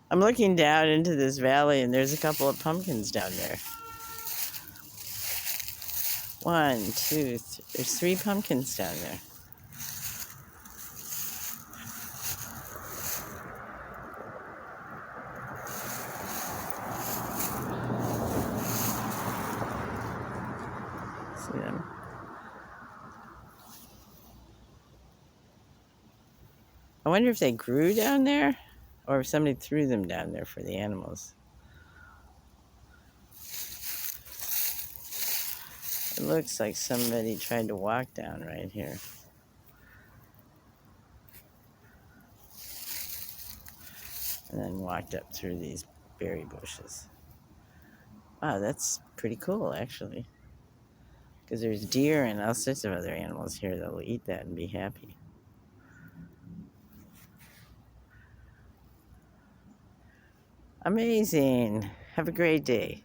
I'm looking down into this valley, and there's a couple of pumpkins down there. 1, 2, there's 3 pumpkins down there. See them? I wonder if they grew down there, or if somebody threw them down there for the animals. It looks like somebody tried to walk down right here. And then walked up through these berry bushes. Wow, that's pretty cool, actually. Because there's deer and all sorts of other animals here that will eat that and be happy. Amazing. Have a great day.